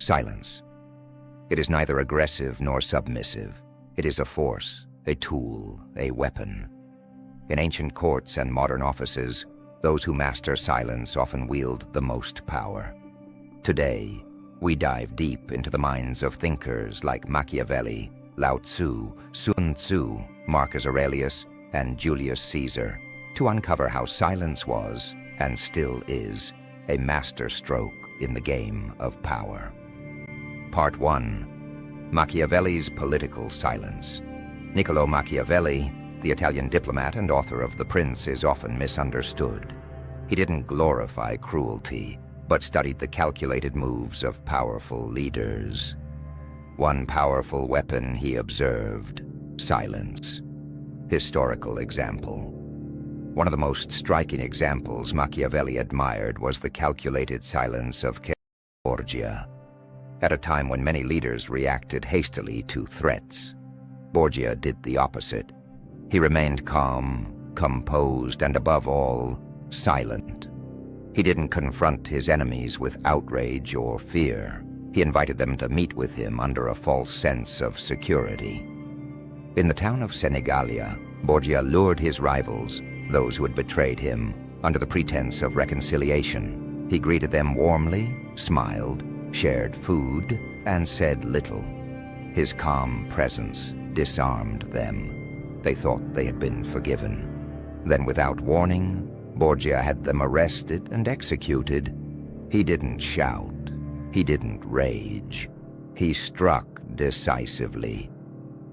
Silence. It is neither aggressive nor submissive. It is a force, a tool, a weapon. In ancient courts and modern offices, those who master silence often wield the most power. Today, we dive deep into the minds of thinkers like Machiavelli, Lao Tzu, Sun Tzu, Marcus Aurelius, and Julius Caesar to uncover how silence was, and still is, a master stroke in the game of power. Part 1. Machiavelli's Political Silence. Niccolò Machiavelli, the Italian diplomat and author of The Prince, is often misunderstood. He didn't glorify cruelty, but studied the calculated moves of powerful leaders. One powerful weapon he observed: silence. Historical example. One of the most striking examples Machiavelli admired was the calculated silence of Cesare Borgia. At a time when many leaders reacted hastily to threats, Borgia did the opposite. He remained calm, composed, and above all, silent. He didn't confront his enemies with outrage or fear. He invited them to meet with him under a false sense of security. In the town of Senigallia, Borgia lured his rivals, those who had betrayed him, under the pretense of reconciliation. He greeted them warmly, smiled, shared food, and said little. His calm presence disarmed them. They thought they had been forgiven. Then, without warning, Borgia had them arrested and executed. He didn't shout. He didn't rage. He struck decisively,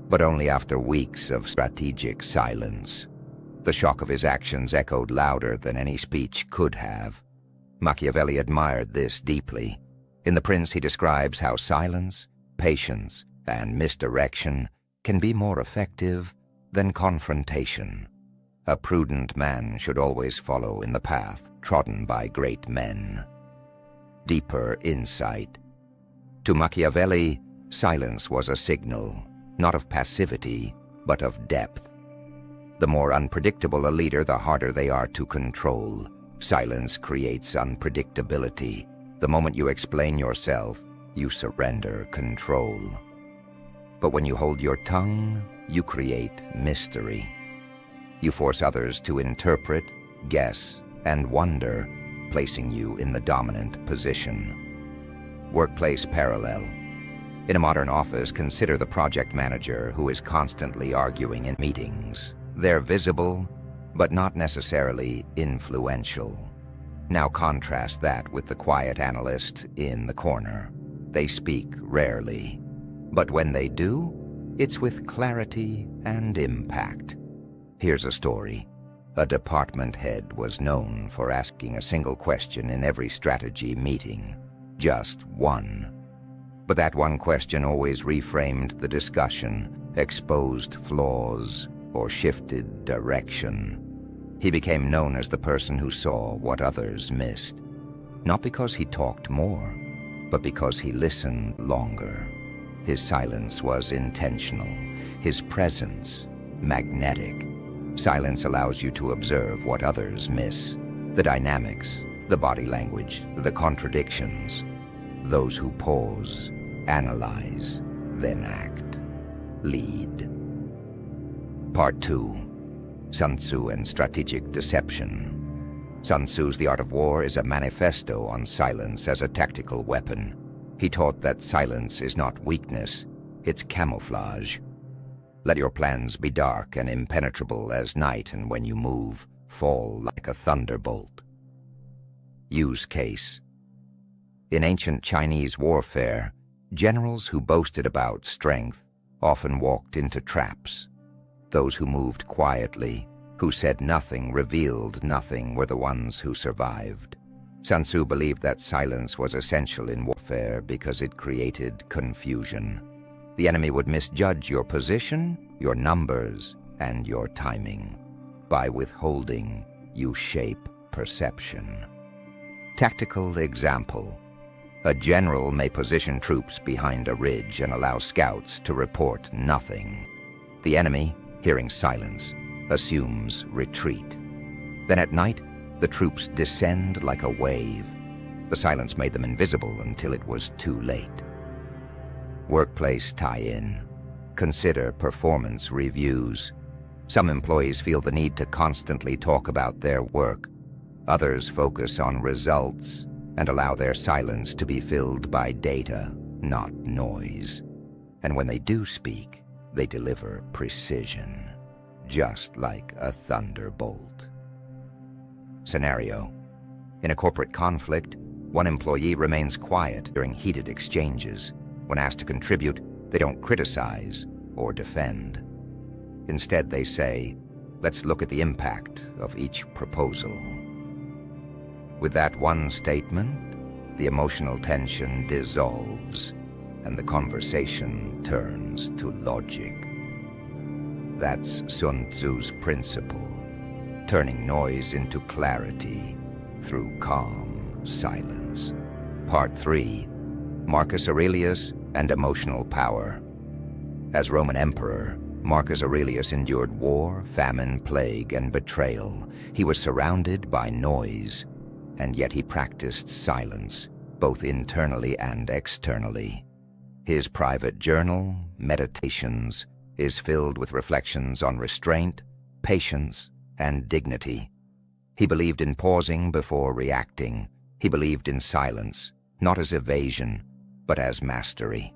but only after weeks of strategic silence. The shock of his actions echoed louder than any speech could have. Machiavelli admired this deeply. In The Prince, he describes how silence, patience, and misdirection can be more effective than confrontation. A prudent man should always follow in the path trodden by great men. Deeper insight. To Machiavelli, silence was a signal, not of passivity, but of depth. The more unpredictable a leader, the harder they are to control. Silence creates unpredictability. The moment you explain yourself, you surrender control. But when you hold your tongue, you create mystery. You force others to interpret, guess, and wonder, placing you in the dominant position. Workplace parallel. In a modern office, consider the project manager who is constantly arguing in meetings. They're visible, but not necessarily influential. Now contrast that with the quiet analyst in the corner. They speak rarely, but when they do, it's with clarity and impact. Here's a story. A department head was known for asking a single question in every strategy meeting. Just one. But that one question always reframed the discussion, exposed flaws, or shifted direction. He became known as the person who saw what others missed. Not because he talked more, but because he listened longer. His silence was intentional, his presence magnetic. Silence allows you to observe what others miss, the dynamics, the body language, the contradictions. Those who pause, analyze, then act, lead. Part 2. Sun Tzu and Strategic Deception. Sun Tzu's The Art of War is a manifesto on silence as a tactical weapon. He taught that silence is not weakness, it's camouflage. Let your plans be dark and impenetrable as night, and when you move, fall like a thunderbolt. Use case. In ancient Chinese warfare, generals who boasted about strength often walked into traps. Those who moved quietly, who said nothing, revealed nothing, were the ones who survived. Sun Tzu believed that silence was essential in warfare because it created confusion. The enemy would misjudge your position, your numbers, and your timing. By withholding, you shape perception. Tactical example. A general may position troops behind a ridge and allow scouts to report nothing. The enemy, hearing silence, assumes retreat. Then at night, the troops descend like a wave. The silence made them invisible until it was too late. Workplace tie-in. Consider performance reviews. Some employees feel the need to constantly talk about their work. Others focus on results and allow their silence to be filled by data, not noise. And when they do speak, they deliver precision, just like a thunderbolt. Scenario. In a corporate conflict, one employee remains quiet during heated exchanges. When asked to contribute, they don't criticize or defend. Instead, they say, "Let's look at the impact of each proposal." With that one statement, the emotional tension dissolves and the conversation turns to logic. That's Sun Tzu's principle, turning noise into clarity through calm silence. Part 3. Marcus Aurelius and Emotional Power. As Roman emperor, Marcus Aurelius endured war, famine, plague, and betrayal. He was surrounded by noise, and yet he practiced silence, both internally and externally. His private journal, Meditations, is filled with reflections on restraint, patience, and dignity. He believed in pausing before reacting. He believed in silence, not as evasion, but as mastery.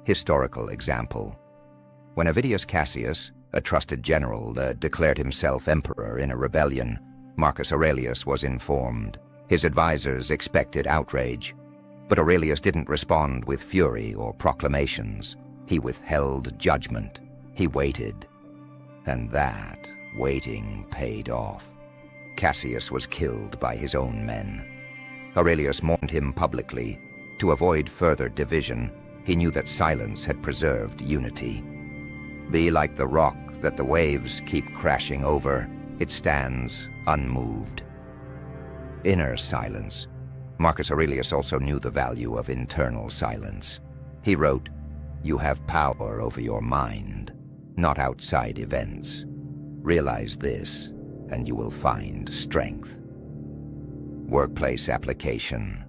Historical example. When Avidius Cassius, a trusted general, declared himself emperor in a rebellion, Marcus Aurelius was informed. His advisors expected outrage, but Aurelius didn't respond with fury or proclamations. He withheld judgment. He waited. And that waiting paid off. Cassius was killed by his own men. Aurelius mourned him publicly. To avoid further division, he knew that silence had preserved unity. Be like the rock that the waves keep crashing over. It stands unmoved. Inner silence. Marcus Aurelius also knew the value of internal silence. He wrote, "You have power over your mind, not outside events. Realize this, and you will find strength." Workplace application.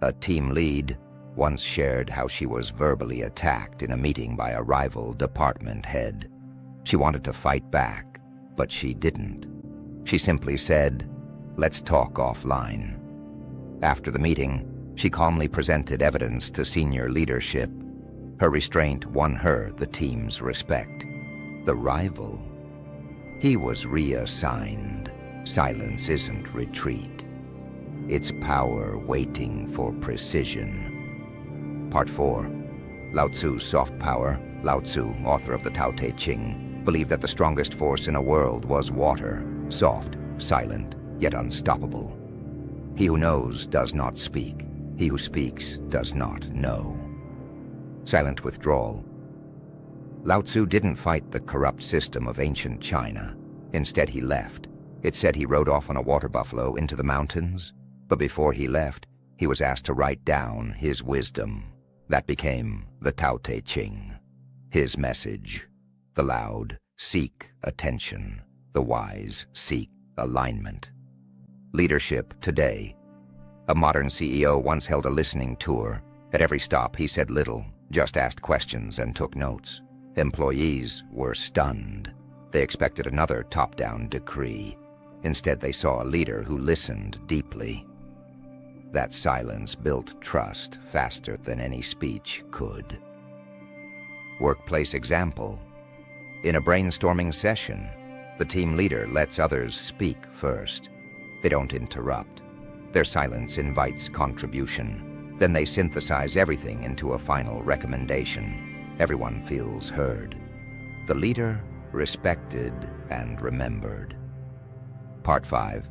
A team lead once shared how she was verbally attacked in a meeting by a rival department head. She wanted to fight back, but she didn't. She simply said, "Let's talk offline." After the meeting, she calmly presented evidence to senior leadership. Her restraint won her the team's respect. The rival, he was reassigned. Silence isn't retreat. It's power waiting for precision. Part 4. Lao Tzu's soft power. Lao Tzu, author of the Tao Te Ching, believed that the strongest force in a world was water, soft, silent, yet unstoppable. He who knows does not speak. He who speaks does not know. Silent withdrawal. Lao Tzu didn't fight the corrupt system of ancient China. Instead, he left. It said he rode off on a water buffalo into the mountains, but before he left, he was asked to write down his wisdom. That became the Tao Te Ching. His message: the loud seek attention, the wise seek alignment. Leadership today. A modern CEO once held a listening tour. At every stop, he said little, just asked questions and took notes. Employees were stunned. They expected another top-down decree. Instead, they saw a leader who listened deeply. That silence built trust faster than any speech could. Workplace example. In a brainstorming session, the team leader lets others speak first. They don't interrupt. Their silence invites contribution. Then they synthesize everything into a final recommendation. Everyone feels heard. The leader respected and remembered. Part 5.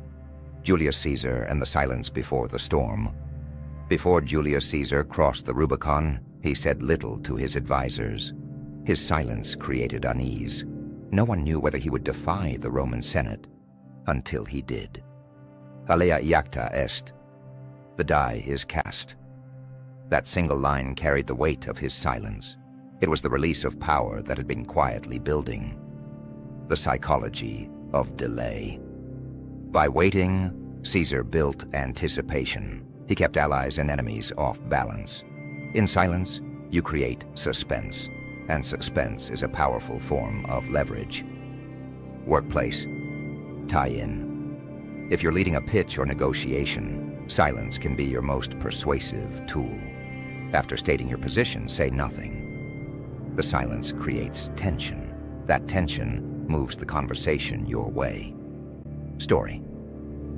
Julius Caesar and the silence before the storm. Before Julius Caesar crossed the Rubicon, he said little to his advisors. His silence created unease. No one knew whether he would defy the Roman Senate until he did. Alea iacta est. The die is cast. That single line carried the weight of his silence. It was the release of power that had been quietly building. The psychology of delay. By waiting, Caesar built anticipation. He kept allies and enemies off balance. In silence, you create suspense, and suspense is a powerful form of leverage. Workplace. Tie-in. If you're leading a pitch or negotiation, silence can be your most persuasive tool. After stating your position, say nothing. The silence creates tension. That tension moves the conversation your way. Story.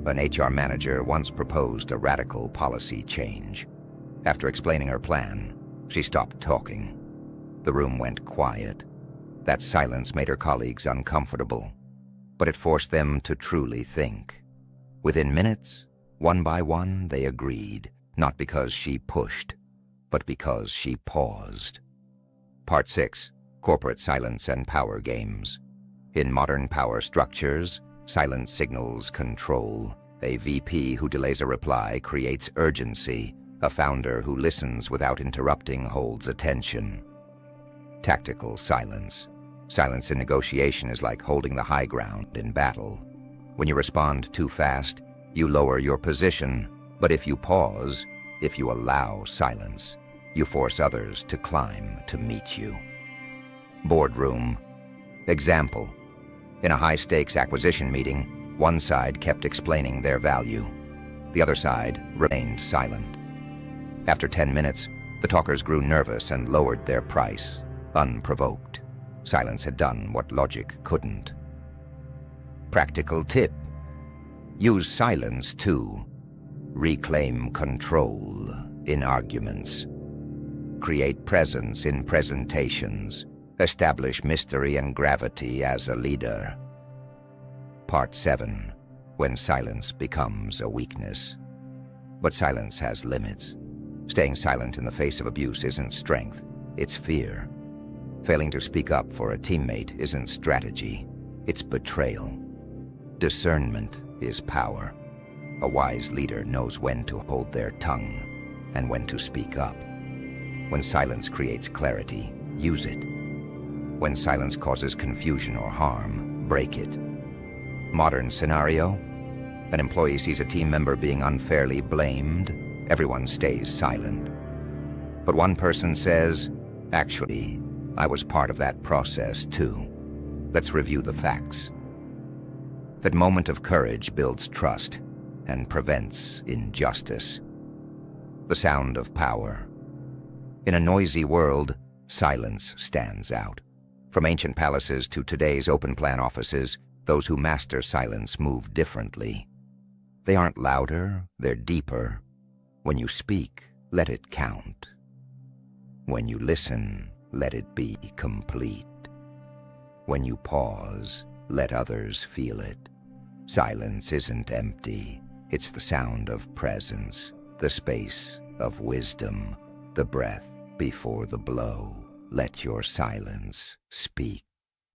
An HR manager once proposed a radical policy change. After explaining her plan, she stopped talking. The room went quiet. That silence made her colleagues uncomfortable, but it forced them to truly think. Within minutes, one by one, they agreed, not because she pushed, but because she paused. Part 6. Corporate silence and power games. In modern power structures, silence signals control. A VP who delays a reply creates urgency. A founder who listens without interrupting holds attention. Tactical silence. Silence in negotiation is like holding the high ground in battle. When you respond too fast, you lower your position. But if you pause, if you allow silence, you force others to climb to meet you. Boardroom. Example. In a high-stakes acquisition meeting, one side kept explaining their value. The other side remained silent. After 10 minutes, the talkers grew nervous and lowered their price, unprovoked. Silence had done what logic couldn't. Practical tip. Use silence to reclaim control in arguments. Create presence in presentations. Establish mystery and gravity as a leader. Part 7. When silence becomes a weakness. But silence has limits. Staying silent in the face of abuse isn't strength, it's fear. Failing to speak up for a teammate isn't strategy, it's betrayal. Discernment is power. A wise leader knows when to hold their tongue and when to speak up. When silence creates clarity, use it. When silence causes confusion or harm, break it. Modern scenario: an employee sees a team member being unfairly blamed. Everyone stays silent. But one person says, "Actually, I was part of that process too. Let's review the facts." That moment of courage builds trust and prevents injustice. The sound of power. In a noisy world, silence stands out. From ancient palaces to today's open-plan offices, those who master silence move differently. They aren't louder, they're deeper. When you speak, let it count. When you listen, let it be complete. When you pause, let others feel it. Silence isn't empty. It's the sound of presence, the space of wisdom, the breath before the blow. Let your silence speak.